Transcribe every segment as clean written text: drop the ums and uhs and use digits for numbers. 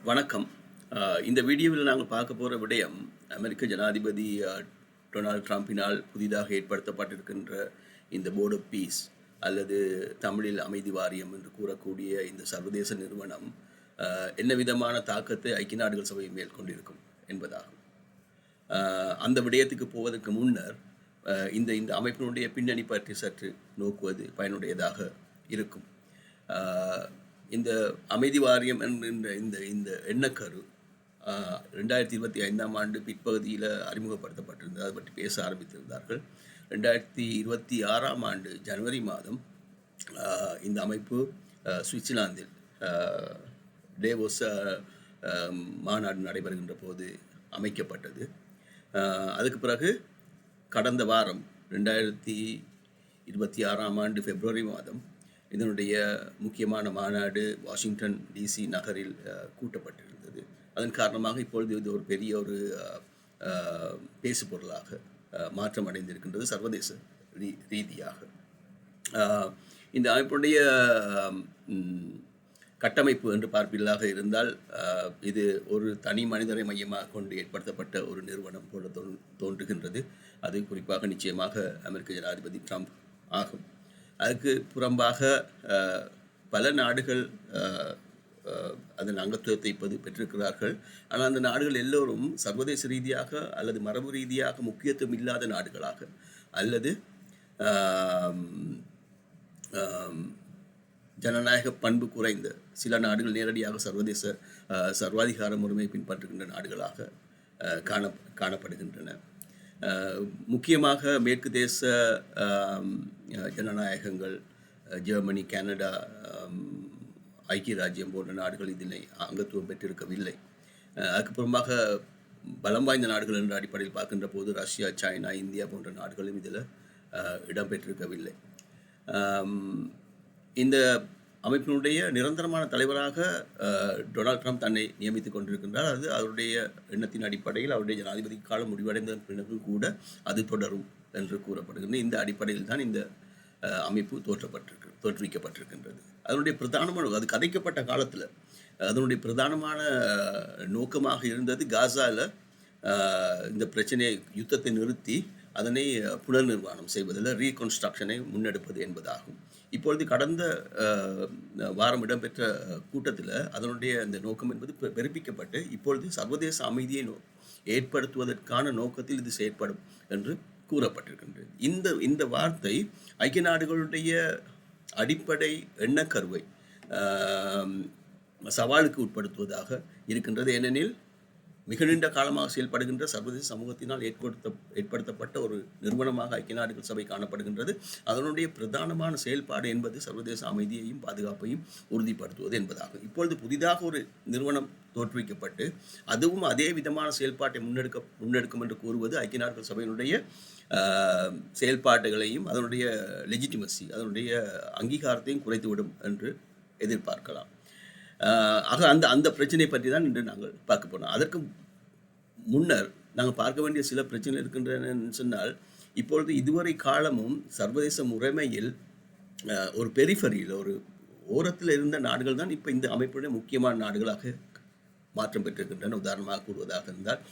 வணக்கம். இந்த வீடியோவில் நாங்கள் பார்க்க போகிற விடயம் அமெரிக்க ஜனாதிபதி டொனால்ட் ட்ரம்பினால் புதிதாக ஏற்படுத்தப்பட்டிருக்கின்ற இந்த போர்ட் ஆஃப் பீஸ் அல்லது தமிழில் அமைதி வாரியம் என்று கூறக்கூடிய இந்த சர்வதேச நிறுவனம் என்ன விதமான தாக்கத்தை ஐக்கிய நாடுகள் சபை மேற்கொண்டிருக்கும் என்பதாகும். அந்த விடயத்துக்கு போவதற்கு முன்னர் இந்த இந்த அமைப்பினுடைய பின்னணி பற்றி சற்று நோக்குவது பயனுடையதாக இருக்கும். இந்த அமைதி வாரியம் என்கின்ற இந்த இந்த எண்ணக்கரு 2025ஆம் ஆண்டு பிற்பகுதியில் அறிமுகப்படுத்தப்பட்டிருந்தது. அதை பற்றி பேச ஆரம்பித்திருந்தார்கள். 2026ஆம் ஆண்டு ஜனவரி மாதம் இந்த அமைப்பு சுவிட்சர்லாந்தில் டேவோஸ் மாநாடு நடைபெறுகின்ற போது அமைக்கப்பட்டது. அதுக்கு பிறகு கடந்த வாரம் 2026ஆம் ஆண்டு பிப்ரவரி மாதம் இதனுடைய முக்கியமான மாநாடு வாஷிங்டன் டிசி நகரில் கூட்டப்பட்டிருந்தது. அதன் காரணமாக இப்பொழுது இது ஒரு பெரிய ஒரு பேசு பொருளாக மாற்றம் அடைந்திருக்கின்றது சர்வதேச ரீதியாக. இந்த அமைப்புடைய கட்டமைப்பு என்று பார்ப்பீர்களாக இருந்தால் இது ஒரு தனி மனிதரை மையமாக கொண்டு ஏற்படுத்தப்பட்ட ஒரு நிறுவனம் போல தோன்றுகின்றது. அது குறிப்பாக நிச்சயமாக அமெரிக்க ஜனாதிபதி ட்ரம்ப் ஆகும். அதுக்கு புறம்பாக பல நாடுகள் அதன் அங்கத்துவத்தை இப்போது பெற்றிருக்கிறார்கள். ஆனால் அந்த நாடுகள் எல்லோரும் சர்வதேச ரீதியாக அல்லது மரபு ரீதியாக முக்கியத்துவம் இல்லாத நாடுகளாக அல்லது ஜனநாயக பண்பு குறைந்த சில நாடுகள் நேரடியாக சர்வதேச சர்வாதிகார முறைமை பின்பற்றுகின்ற நாடுகளாக காணப்படுகின்றன. முக்கியமாக மேற்கு தேச ஜனநாயகங்கள் ஜெர்மனி, கனடா, ஐக்கிய ராஜ்யம் போன்ற நாடுகள் இதில் அங்கத்துவம் பெற்றிருக்கவில்லை. அதுக்கப்புறமாக பலம் வாய்ந்த நாடுகள் என்ற அடிப்படையில் பார்க்கின்ற போது ரஷ்யா, சைனா, இந்தியா போன்ற நாடுகளும் இதில் இடம்பெற்றிருக்கவில்லை. இந்த அமைப்பினுடைய நிரந்தரமான தலைவராக டொனால்ட் ட்ரம்ப் தன்னை நியமித்துக் கொண்டிருக்கின்றார். அது அவருடைய எண்ணத்தின் அடிப்படையில் அவருடைய ஜனாதிபதி காலம் முடிவடைந்த பிறகு கூட அது தொடரும் என்று கூறப்படுகின்ற இந்த அடிப்படையில் தான் இந்த அமைப்பு தோற்றுவிக்கப்பட்டிருக்கின்றது. அதனுடைய பிரதானமான அது கதைக்கப்பட்ட காலத்தில் அதனுடைய பிரதானமான நோக்கமாக இருந்தது காசாவில் இந்த பிரச்சனையை யுத்தத்தை நிறுத்தி அதனை புனர் நிர்மாணம் செய்வதில் ரீகன்ஸ்ட்ரக்ஷனை முன்னெடுப்பது என்பதாகும். இப்பொழுது கடந்த வாரம் இடம்பெற்ற கூட்டத்தில் அதனுடைய அந்த நோக்கம் என்பது பெருப்பிக்கப்பட்டு இப்பொழுது சர்வதேச அமைதியை ஏற்படுத்துவதற்கான நோக்கத்தில் இது செயற்படும் என்று கூறப்பட்டிருக்கின்றது. இந்த வார்த்தை ஐக்கிய நாடுகளுடைய அடிப்படை எண்ணக்கருவை சவாலுக்கு உட்படுத்துவதாக இருக்கின்றது. ஏனெனில் மிக நீண்ட காலமாக செயல்படுகின்ற சர்வதேச சமூகத்தினால் ஏற்படுத்தப்பட்ட ஒரு நிறுவனமாக ஐக்கிய நாடுகள் சபை காணப்படுகின்றது. அதனுடைய பிரதானமான செயல்பாடு என்பது சர்வதேச அமைதியையும் பாதுகாப்பையும் உறுதிப்படுத்துவது என்பதாகும். இப்பொழுது புதிதாக ஒரு நிறுவனம் தோற்றுவிக்கப்பட்டு அதுவும் அதே விதமான செயல்பாட்டை முன்னெடுக்கும் என்று கூறுவது ஐக்கிய நாடுகள் சபையினுடைய செயல்பாடுகளையும் அதனுடைய லெஜிட்டிமசி அதனுடைய அங்கீகாரத்தையும் குறைத்துவிடும் என்று எதிர்பார்க்கலாம். ஆக அந்த பிரச்சனை பற்றி தான் இன்று நாங்கள் பார்க்க போனோம். அதற்கு முன்னர் நாங்கள் பார்க்க வேண்டிய சில பிரச்சனை இருக்கின்றன சொன்னால், இப்பொழுது இதுவரை காலமும் சர்வதேச முறைமையில் ஒரு பெரிஃபரியில் ஒரு ஓரத்தில் இருந்த நாடுகள் தான் இப்போ இந்த அமைப்புடைய முக்கியமான நாடுகளாக மாற்றம் பெற்றிருக்கின்றன. உதாரணமாக கூறுவதாக இருந்தால்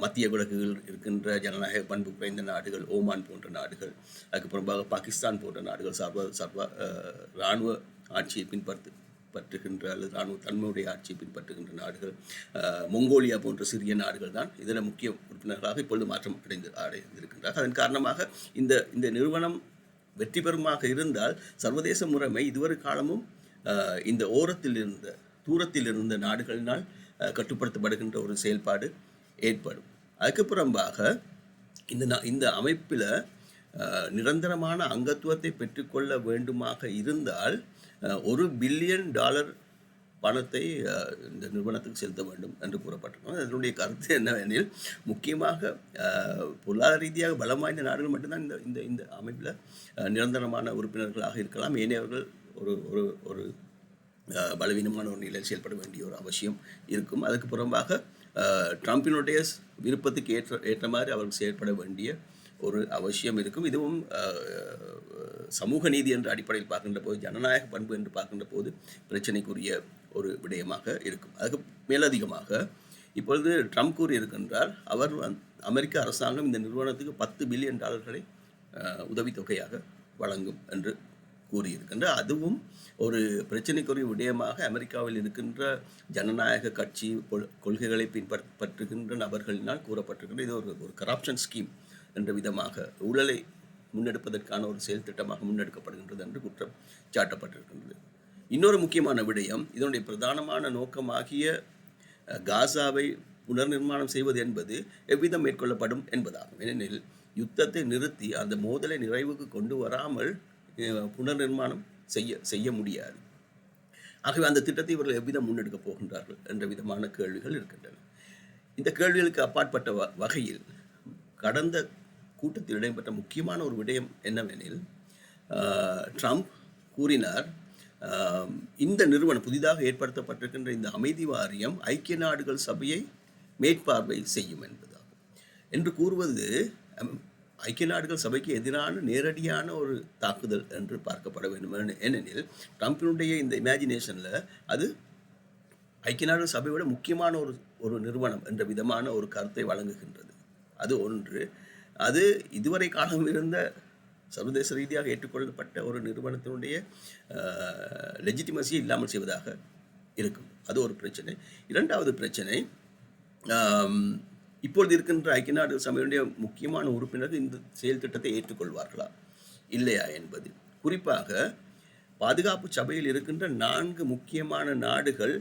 மத்திய கிழக்கில் இருக்கின்ற ஜனநாயக பண்பு குறைந்த நாடுகள், ஓமான் போன்ற நாடுகள், அதுக்கப்புறமாக பாகிஸ்தான் போன்ற நாடுகள் சர்வ இராணுவ ஆட்சியை பின்பற்றுகின்ற அல்லது இராணுவ தன்மையுடைய ஆட்சியை பின்பற்றுகின்ற நாடுகள், மொங்கோலியா போன்ற சிறிய நாடுகள் தான் இதில் முக்கிய உறுப்பினர்களாக இப்பொழுது மாற்றம் அடைந்திருக்கின்றார்கள். அதன் காரணமாக இந்த நிறுவனம் வெற்றி பெறுமாக இருந்தால் சர்வதேச முறைமை இதுவரை காலமும் இந்த தூரத்தில் இருந்த நாடுகளினால் கட்டுப்படுத்தப்படுகின்ற ஒரு செயல்பாடு ஏற்படும். அதுக்கு புறம்பாக இந்த அமைப்பில் நிரந்தரமான அங்கத்துவத்தை பெற்றுக்கொள்ள வேண்டுமாக இருந்தால் $1 பில்லியன் பணத்தை இந்த நிறுவனத்துக்கு செலுத்த வேண்டும் என்று கூறப்பட்டிருக்கோம். அதனுடைய கருத்து என்னவெனில், முக்கியமாக பொருளாதார ரீதியாக பலம் வாய்ந்த நாடுகள் மட்டும்தான் இந்த அமைப்பில் நிரந்தரமான உறுப்பினர்களாக இருக்கலாம். ஏனையவர்கள் ஒரு பலவீனமான ஒரு நிலையில் செயல்பட வேண்டிய ஒரு அவசியம் இருக்கும். அதுக்கு புறம்பாக ட்ரம்பினுடைய விருப்பத்துக்கு ஏற்ற மாதிரி அவர்கள் செயல்பட வேண்டிய ஒரு அவசியம் இருக்கும். இதுவும் சமூக நீதி என்ற அடிப்படையில் பார்க்கின்ற போது, ஜனநாயக பண்பு என்று பார்க்கின்ற போது பிரச்சனைக்குரிய ஒரு விடயமாக இருக்கும். அதுக்கு மேலதிகமாக இப்பொழுது ட்ரம்ப் கூறியிருக்கின்றார், அவர் அமெரிக்க அரசாங்கம் இந்த நிறுவனத்துக்கு $10 பில்லியன் உதவித்தொகையாக வழங்கும் என்று கூறியிருக்கின்றார். அதுவும் ஒரு பிரச்சனைக்குரிய விடயமாக அமெரிக்காவில் இருக்கின்ற ஜனநாயக கட்சி கொள்கைகளை பின்பற்றுகின்ற நபர்களினால் கூறப்பட்டிருக்கின்ற இது ஒரு கரப்ஷன் ஸ்கீம் என்ற விதமாக ஊழலை முன்னெடுப்பதற்கான ஒரு செயல் திட்டமாக முன்னெடுக்கப்படுகின்றது என்று குற்றம் சாட்டப்பட்டிருக்கின்றது. இன்னொரு முக்கியமான விடயம், இதனுடைய பிரதானமான நோக்கமாகிய காசாவை புனர்நிர்மாணம் செய்வது என்பது எவ்விதம் மேற்கொள்ளப்படும் என்பதாகும். ஏனெனில் யுத்தத்தை நிறுத்தி அந்த மோதலை நிறைவுக்கு கொண்டு வராமல் புனர்நிர்மாணம் செய்ய முடியாது. ஆகவே அந்த திட்டத்தை இவர்கள் எவ்விதம் முன்னெடுக்கப் போகின்றார்கள் என்ற விதமான கேள்விகள் இருக்கின்றன. இந்த கேள்விகளுக்கு அப்பாற்பட்ட வகையில் கடந்த கூட்டத்தில் இடம்பெற்ற முக்கியமான ஒரு விடயம் என்னவெனில், ட்ரம்ப் கூறினார், இந்த நிறுவனம் புதிதாக ஏற்படுத்தப்பட்டிருக்கின்ற இந்த அமைதி வாரியம் ஐக்கிய நாடுகள் சபையை மேற்பார்வை செய்யும் என்பதாகும். என்று கூறுவது ஐக்கிய நாடுகள் சபைக்கு எதிரான நேரடியான ஒரு தாக்குதல் என்று பார்க்கப்பட வேண்டும். ஏனெனில் ட்ரம்பினுடைய இந்த இமேஜினேஷனில் அது ஐக்கிய நாடுகள் சபையை விட முக்கியமான ஒரு நிறுவனம் என்ற விதமான ஒரு கருத்தை வழங்குகின்றது. அது ஒன்று. அது இதுவரை காலம் இருந்த சர்வதேச ரீதியாக ஏற்றுக்கொள்ளப்பட்ட ஒரு நிறுவனத்தினுடைய லெஜிட்டிமசியை இல்லாமல் செய்வதாக இருக்கும். அது ஒரு பிரச்சனை. இரண்டாவது பிரச்சனை, இப்பொழுது இருக்கின்ற ஐக்கிய நாடுகள் சபையுடைய முக்கியமான உறுப்பினர்கள் இந்த செயல் திட்டத்தை ஏற்றுக்கொள்வார்களா இல்லையா என்பது. குறிப்பாக பாதுகாப்பு சபையில் இருக்கின்ற 4 முக்கியமான நாடுகள்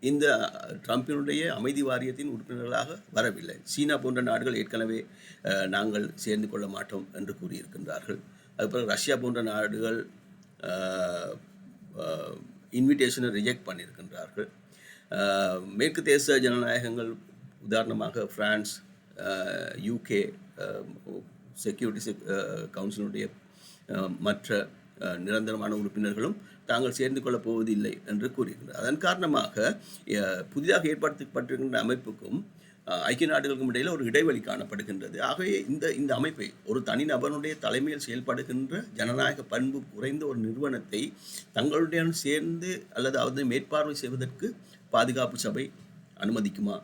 இந்த ட்ரம்பினுடைய அமைதி வாரியத்தின் உறுப்பினர்களாக வரவில்லை. சீனா போன்ற நாடுகள் ஏற்கனவே நாங்கள் சேர்ந்து கொள்ள மாட்டோம் என்று கூறியிருக்கின்றார்கள். அதுபோல் ரஷ்யா போன்ற நாடுகள் இன்விடேஷனை ரிஜெக்ட் பண்ணியிருக்கின்றார்கள். மேற்கு தேச ஜனநாயகங்கள் உதாரணமாக பிரான்ஸ், யூகே செக்யூரிட்டி கவுன்சிலுடைய மற்ற நிரந்தரமான உறுப்பினர்களும் தாங்கள் சேர்ந்து கொள்ளப் போவதில்லை என்று கூறுகின்றனர். அதன் காரணமாக புதிதாக ஏற்படுத்தப்பட்டிருக்கின்ற அமைப்புக்கும் ஐக்கிய நாடுகளுக்கும் இடையில் ஒரு இடைவெளி காணப்படுகின்றது. ஆகவே இந்த அமைப்பை ஒரு தனிநபருடைய தலைமையில் செயல்படுகின்ற ஜனநாயக பண்பு குறைந்த ஒரு நிறுவனத்தை தங்களுடன் சேர்ந்து அல்லது அதை மேற்பார்வை செய்வதற்கு பாதுகாப்பு சபை அனுமதிக்குமா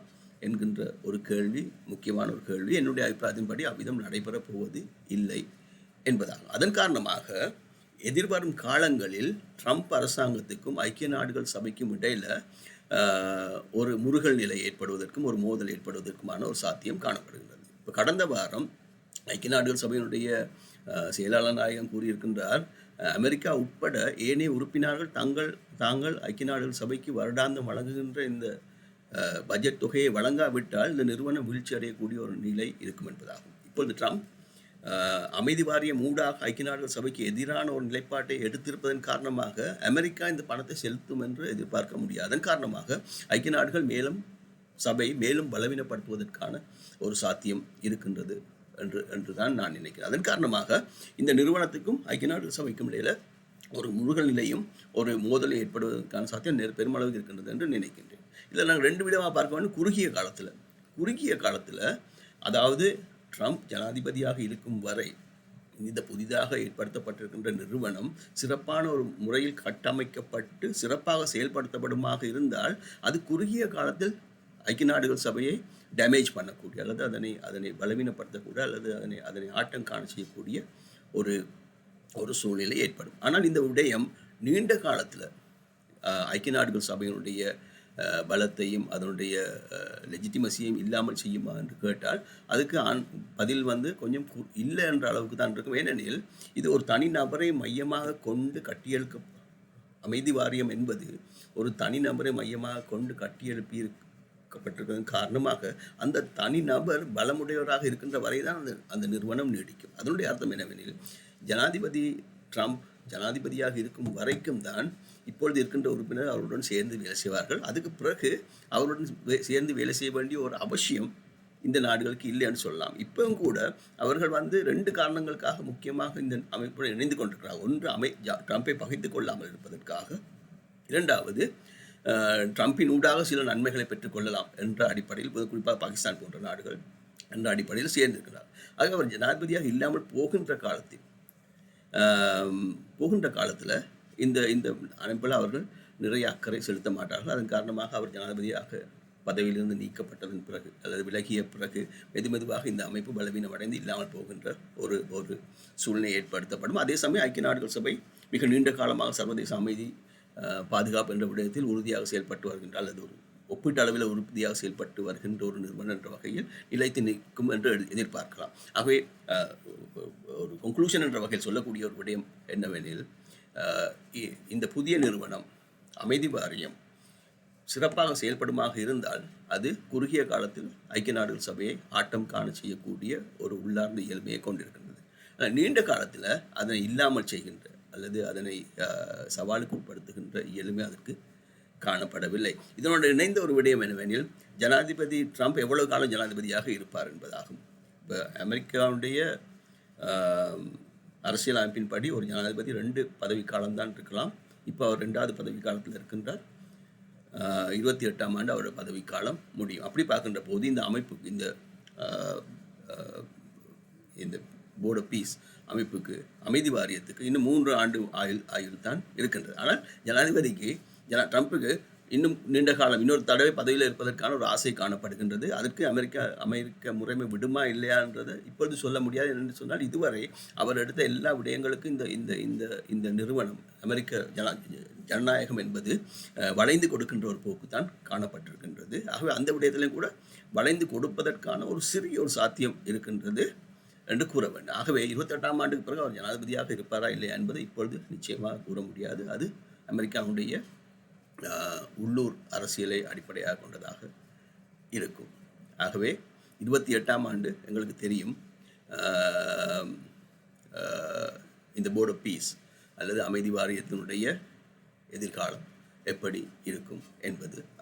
என்கின்ற ஒரு கேள்வி, முக்கியமான ஒரு கேள்வி. என்னுடைய அபிப்பிராயத்தின்படி அவ்விதம் நடைபெறப் போவது இல்லை என்பதாகும். அதன் காரணமாக எதிர்வரும் காலங்களில் ட்ரம்ப் அரசாங்கத்துக்கும் ஐக்கிய நாடுகள் சபைக்கும் இடையில் ஒரு முறுகல் நிலை ஏற்படுவதற்கும் ஒரு மோதல் ஏற்படுவதற்குமான ஒரு சாத்தியம் காணப்படுகின்றது. இப்போ கடந்த வாரம் ஐக்கிய நாடுகள் சபையினுடைய செயலாளர் நாயகம் கூறியிருக்கின்றார், அமெரிக்கா உட்பட ஏனைய உறுப்பினர்கள் தாங்கள் ஐக்கிய நாடுகள் சபைக்கு வருடாந்தம் வழங்குகின்ற இந்த பட்ஜெட் தொகையை வழங்காவிட்டால் இந்த நிறுவனம் வீழ்ச்சி அடையக்கூடிய ஒரு நிலை இருக்கும் என்பதாகும். இப்பொழுது ட்ரம்ப் அமைதி வாரியம் ஊடாக ஐக்கிய நாடுகள் சபைக்கு எதிரான ஒரு நிலைப்பாட்டை எடுத்திருப்பதன் காரணமாக அமெரிக்கா இந்த பணத்தை செலுத்தும் என்று எதிர்பார்க்க முடியாது. அதன் காரணமாக ஐக்கிய நாடுகள் சபை மேலும் பலவீனப்படுத்துவதற்கான ஒரு சாத்தியம் இருக்கின்றது என்று தான் நான் நினைக்கிறேன். அதன் காரணமாக இந்த நிறுவனத்துக்கும் ஐக்கிய நாடுகள் சபைக்கும் இடையில் ஒரு முருகல் நிலையும் ஒரு மோதலும் ஏற்படுவதற்கான சாத்தியம் பெருமளவு இருக்கின்றது என்று நினைக்கின்றேன். இதில் நாங்கள் 2 விதமாக பார்க்க வேண்டும். குறுகிய காலத்தில் அதாவது ட்ரம்ப் ஜனாதிபதியாக இருக்கும் வரை இந்த புதிதாக ஏற்படுத்தப்பட்டிருக்கின்ற நிறுவனம் சிறப்பான ஒரு முறையில் கட்டமைக்கப்பட்டு சிறப்பாக செயல்படுத்தப்படுமாக இருந்தால் அது குறுகிய காலத்தில் ஐக்கிய நாடுகள் சபையை டேமேஜ் பண்ணக்கூடிய அல்லது அதனை பலவீனப்படுத்தக்கூடிய அல்லது அதனை ஆட்டம் காண செய்யக்கூடிய ஒரு சூழ்நிலை ஏற்படும். ஆனால் இந்த விடயம் நீண்ட காலத்தில் ஐக்கிய நாடுகள் சபையினுடைய பலத்தையும் அதனுடைய லெஜிட்டிமசியையும் இல்லாமல் செய்யுமா என்று கேட்டால் அதுக்கு பதில் கொஞ்சம் இல்லை என்ற அளவுக்கு தான் இருக்கும். ஏனெனில் இது ஒரு தனிநபரை மையமாக கொண்டு அமைதி வாரியம் என்பது ஒரு தனிநபரை மையமாக கொண்டு கட்டியெழுப்பியிருக்கப்பட்டிருப்பதன் காரணமாக அந்த தனிநபர் பலமுடையவராக இருக்கின்ற வரை தான் அந்த நிறுவனம் நீடிக்கும். அதனுடைய அர்த்தம் என்னவெனில் ஜனாதிபதி ட்ரம்ப் ஜனாதிபதியாக இருக்கும் வரைக்கும் தான் இப்பொழுது இருக்கின்ற உறுப்பினர் அவருடன் சேர்ந்து வேலை செய்வார்கள். அதுக்கு பிறகு அவருடன் சேர்ந்து வேலை செய்ய வேண்டிய ஒரு அவசியம் இந்த நாடுகளுக்கு இல்லைன்னு சொல்லலாம். இப்பவும் கூட அவர்கள் 2 காரணங்களுக்காக முக்கியமாக இந்த அமைப்புடன் இணைந்து கொண்டிருக்கிறார்கள். ஒன்று ட்ரம்பை பகைத்து கொள்ளாமல் இருப்பதற்காக, இரண்டாவது ட்ரம்பின் ஊடாக சில நன்மைகளை பெற்றுக்கொள்ளலாம் என்ற அடிப்படையில், குறிப்பாக பாகிஸ்தான் போன்ற நாடுகள் என்ற அடிப்படையில் சேர்ந்திருக்கிறார். ஆக அவர் ஜனாதிபதியாக இல்லாமல் போகின்ற காலத்தில் இந்த அமைப்பில் அவர்கள் நிறைய அக்கறை செலுத்த மாட்டார்கள். அதன் காரணமாக அவர் ஜனாதிபதியாக பதவியிலிருந்து நீக்கப்பட்டதன் பிறகு அல்லது விலகிய பிறகு மெதுமெதுவாக இந்த அமைப்பு பலவீனமடைந்து இல்லாமல் போகின்ற ஒரு சூழ்நிலை ஏற்படுத்தப்படும். அதே சமயம் ஐக்கிய நாடுகள் சபை மிக நீண்ட காலமாக சர்வதேச அமைதி பாதுகாப்பு என்ற விடயத்தில் உறுதியாக செயல்பட்டு வருகின்ற அல்லது ஒரு ஒப்பீட்டு அளவில் உறுதியாக செயல்பட்டு வருகின்ற ஒரு நிறுவனம் என்ற வகையில் நிலைத்து நிற்கும் என்று எதிர்பார்க்கலாம். ஆகவே ஒரு கன்க்ளூஷன் என்ற வகையில் சொல்லக்கூடிய ஒரு விடயம் என்னவெனில், இந்த புதிய நிறுவனம் அமைதி வாரியம் சிறப்பாக செயல்படுமாக இருந்தால் அது குறுகிய காலத்தில் ஐக்கிய நாடுகள் சபையை ஆட்டம் காண செய்யக்கூடிய ஒரு உள்ளார்ந்த இயல்மையை கொண்டிருக்கின்றது. நீண்ட காலத்தில் அதனை இல்லாமல் செய்கின்ற அல்லது அதனை சவாலுக்கு உட்படுத்துகின்ற இயலுமை அதற்கு காணப்படவில்லை. இதனோடு இணைந்த ஒரு விடயம் என்னவெனில், ஜனாதிபதி ட்ரம்ப் எவ்வளவு காலம் ஜனாதிபதியாக இருப்பார் என்பதாகும். இப்போ அமெரிக்காவுடைய அரசியல் அமைப்பின்படி ஒரு ஜனாதிபதி 2 பதவிக்காலம்தான் இருக்கலாம். இப்போ அவர் 2வது பதவிக்காலத்தில் இருக்கின்றார். 28ஆம் ஆண்டு அவரோட பதவிக்காலம் முடியும். அப்படி பார்க்கின்ற போது இந்த அமைப்புக்கு இந்த போர்ட் ஆஃப் பீஸ் அமைப்புக்கு அமைதி வாரியத்துக்கு இன்னும் 3 ஆண்டு ஆயுள் தான் இருக்கின்றது. ஆனால் ஜனாதிபதிக்கு ட்ரம்ப்புக்கு இன்னும் நீண்ட காலம் இன்னொரு தடவை பதவியில் இருப்பதற்கான ஒரு ஆசை காணப்படுகின்றது. அதற்கு அமெரிக்க முறைமை விடுமா இல்லையான்றதை இப்பொழுது சொல்ல முடியாது. என்று சொன்னால் இதுவரை அவர் எடுத்த எல்லா விடயங்களுக்கும் இந்த நிறுவனம் அமெரிக்க ஜனநாயகம் என்பது வளைந்து கொடுக்கின்ற ஒரு போக்கு தான் காணப்பட்டிருக்கின்றது. ஆகவே அந்த விடயத்திலையும் கூட வளைந்து கொடுப்பதற்கான ஒரு சிறிய ஒரு சாத்தியம் இருக்கின்றது என்று கூற வேண்டும். ஆகவே 28ஆம் ஆண்டுக்கு பிறகு அவர் ஜனாதிபதியாக இருப்பாரா இல்லையா என்பதை இப்பொழுது நிச்சயமாக கூற முடியாது. அது அமெரிக்காவுடைய உள்ளூர் அரசியலை அடிப்படையாக கொண்டதாக இருக்கும். ஆகவே 28ஆம் ஆண்டு எங்களுக்கு தெரியும் இந்த போர்ட் ஆஃப் பீஸ் அல்லது அமைதி வாரியத்தினுடைய எதிர்காலம் எப்படி இருக்கும்